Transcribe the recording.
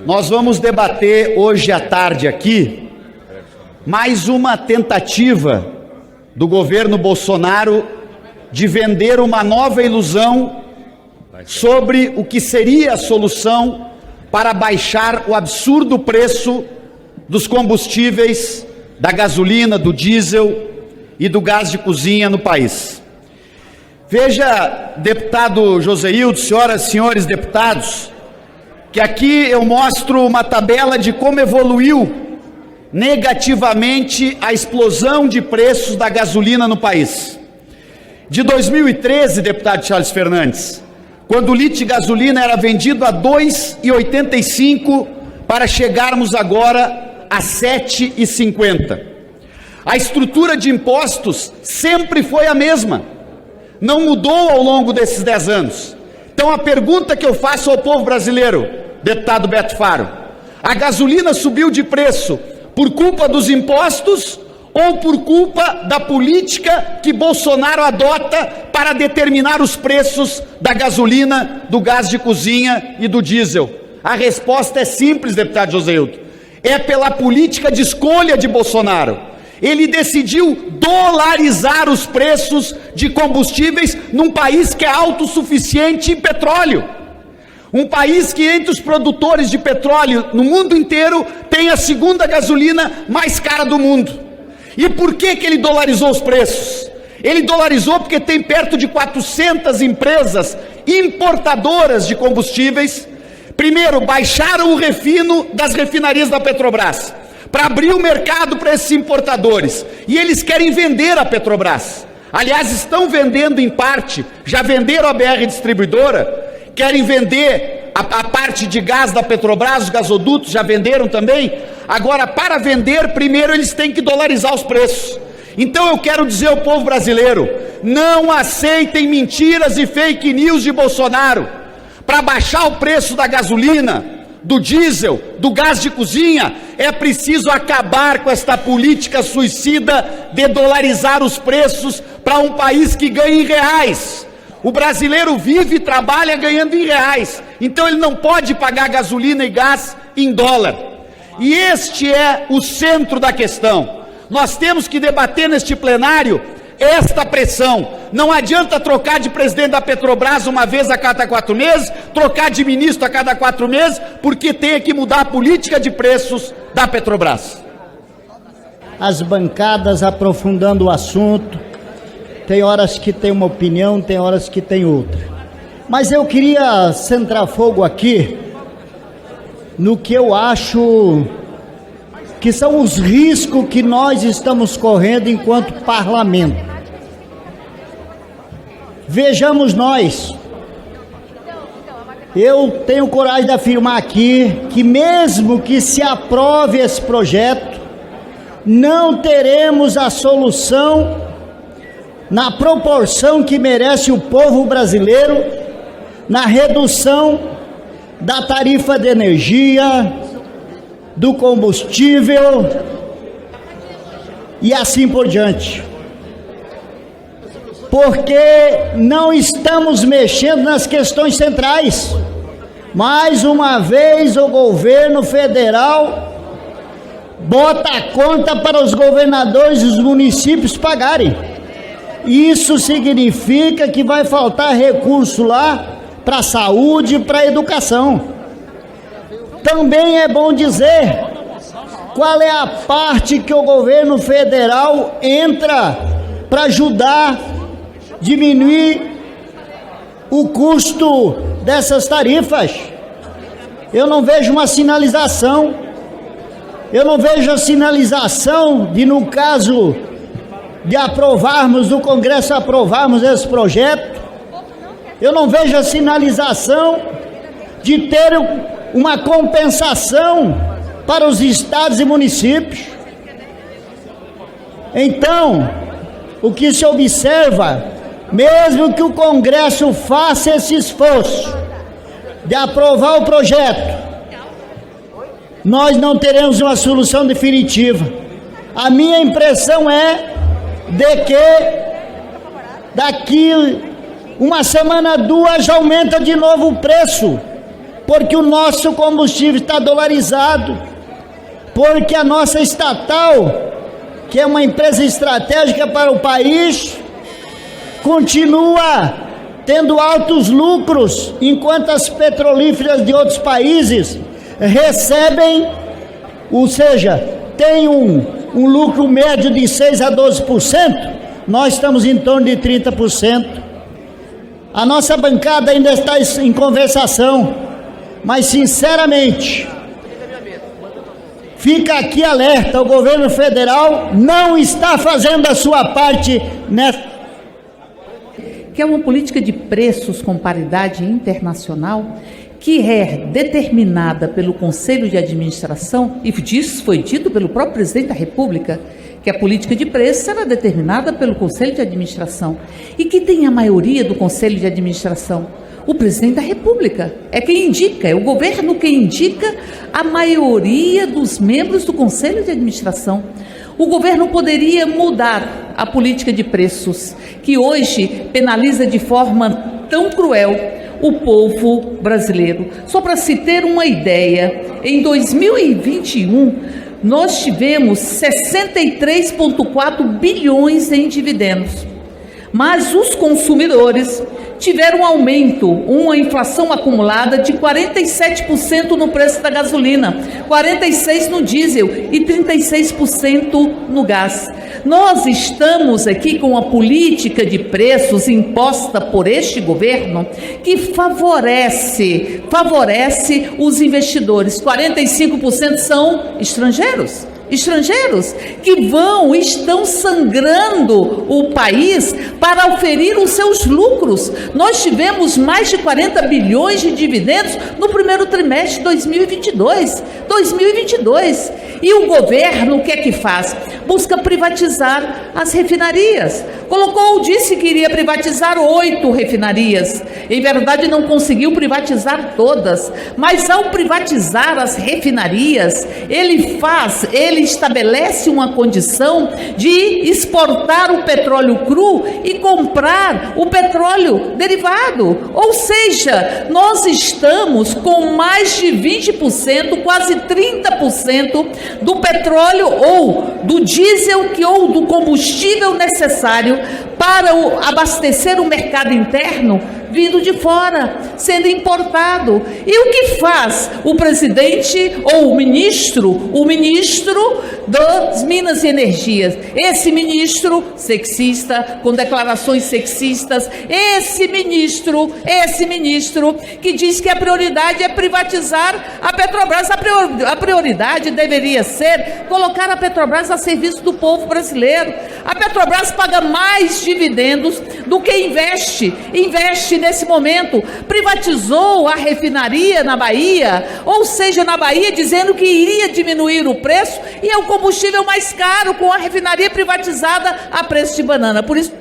Nós vamos debater hoje à tarde aqui mais uma tentativa do governo Bolsonaro de vender uma nova ilusão sobre o que seria a solução para baixar o absurdo preço dos combustíveis, da gasolina, do diesel e do gás de cozinha no país. Veja, deputado Joséildo, senhoras e senhores deputados, que aqui eu mostro uma tabela de como evoluiu negativamente a explosão de preços da gasolina no país. De 2013, deputado Charles Fernandes, quando o litro de gasolina era vendido a R$ 2,85, para chegarmos agora a R$ 7,50. A estrutura de impostos sempre foi a mesma. Não mudou ao longo desses 10 anos. Então a pergunta que eu faço ao povo brasileiro, deputado Beto Faro: a gasolina subiu de preço por culpa dos impostos ou por culpa da política que Bolsonaro adota para determinar os preços da gasolina, do gás de cozinha e do diesel? A resposta é simples, deputado Joséildo: é pela política de escolha de Bolsonaro. Ele decidiu dolarizar os preços de combustíveis num país que é autossuficiente em petróleo. Um país que, entre os produtores de petróleo no mundo inteiro, tem a segunda gasolina mais cara do mundo. E por que ele dolarizou os preços? Ele dolarizou porque tem perto de 400 empresas importadoras de combustíveis. Primeiro, baixaram o refino das refinarias da Petrobras, para abrir o mercado para esses importadores, e eles querem vender a Petrobras. Aliás, estão vendendo em parte, já venderam a BR Distribuidora, querem vender a parte de gás da Petrobras, os gasodutos já venderam também. Agora, para vender, primeiro eles têm que dolarizar os preços. Então eu quero dizer ao povo brasileiro: não aceitem mentiras e fake news de Bolsonaro para baixar o preço da gasolina, do diesel, do gás de cozinha. É preciso acabar com esta política suicida de dolarizar os preços para um país que ganha em reais. O brasileiro vive e trabalha ganhando em reais, então ele não pode pagar gasolina e gás em dólar. E este é o centro da questão. Nós temos que debater neste plenário esta pressão. Não adianta trocar de presidente da Petrobras uma vez a cada 4 meses, trocar de ministro a cada 4 meses, porque tem que mudar a política de preços da Petrobras. As bancadas aprofundando o assunto, tem horas que tem uma opinião, tem horas que tem outra. Mas eu queria centrar fogo aqui no que eu acho que são os riscos que nós estamos correndo enquanto parlamento. Vejamos nós, eu tenho coragem de afirmar aqui que mesmo que se aprove esse projeto, não teremos a solução na proporção que merece o povo brasileiro na redução da tarifa de energia, do combustível e assim por diante. Porque não estamos mexendo nas questões centrais. Mais uma vez o governo federal bota a conta para os governadores e os municípios pagarem. Isso significa que vai faltar recurso lá para a saúde e para a educação. Também é bom dizer qual é a parte que o governo federal entra para ajudar diminuir o custo dessas tarifas. Eu não vejo uma sinalização. Eu não vejo a sinalização de, no caso de aprovarmos, do Congresso aprovarmos esse projeto, eu não vejo a sinalização de ter uma compensação para os estados e municípios. Então, o que se observa, mesmo que o Congresso faça esse esforço de aprovar o projeto, nós não teremos uma solução definitiva. A minha impressão é de que daqui uma semana, duas, já aumenta de novo o preço porque o nosso combustível está dolarizado, porque a nossa estatal, que é uma empresa estratégica para o país, continua tendo altos lucros, enquanto as petrolíferas de outros países recebem, ou seja, tem um lucro médio de 6 a 12%, nós estamos em torno de 30%. A nossa bancada ainda está em conversação, mas sinceramente, fica aqui alerta, o governo federal não está fazendo a sua parte nessa... Que é uma política de preços com paridade internacional, que é determinada pelo Conselho de Administração, e isso foi dito pelo próprio presidente da República, que a política de preços será determinada pelo Conselho de Administração. E que tem a maioria do Conselho de Administração? O presidente da República é quem indica, é o governo quem indica a maioria dos membros do Conselho de Administração. O governo poderia mudar a política de preços, que hoje penaliza de forma tão cruel o povo brasileiro. Só para se ter uma ideia, em 2021, nós tivemos 63,4 bilhões em dividendos, mas os consumidores tiveram um aumento, uma inflação acumulada de 47% no preço da gasolina, 46% no diesel e 36% no gás. Nós estamos aqui com a política de preços imposta por este governo que favorece os investidores. 45% são estrangeiros que estão sangrando o país para oferir os seus lucros. Nós tivemos mais de 40 bilhões de dividendos no primeiro trimestre de 2022. E o governo, o que é que faz? Busca privatizar as refinarias. Disse que iria privatizar 8 refinarias. Em verdade, não conseguiu privatizar todas. Mas ao privatizar as refinarias, ele estabelece uma condição de exportar o petróleo cru e comprar o petróleo derivado. Ou seja, nós estamos com mais de 20%, quase 30% do petróleo ou do diesel ou do combustível necessário para abastecer o mercado interno vindo de fora, sendo importado. E o que faz o presidente ou o ministro das Minas e Energias? Esse ministro sexista, com declarações sexistas, esse ministro que diz que a prioridade é privatizar a Petrobras. A prioridade deveria ser colocar a Petrobras a serviço do povo brasileiro. A Petrobras paga mais dividendos do que investe nesse momento. Privatizou a refinaria na Bahia, ou seja, na Bahia, dizendo que iria diminuir o preço, e é o combustível mais caro com a refinaria privatizada a preço de banana. Por isso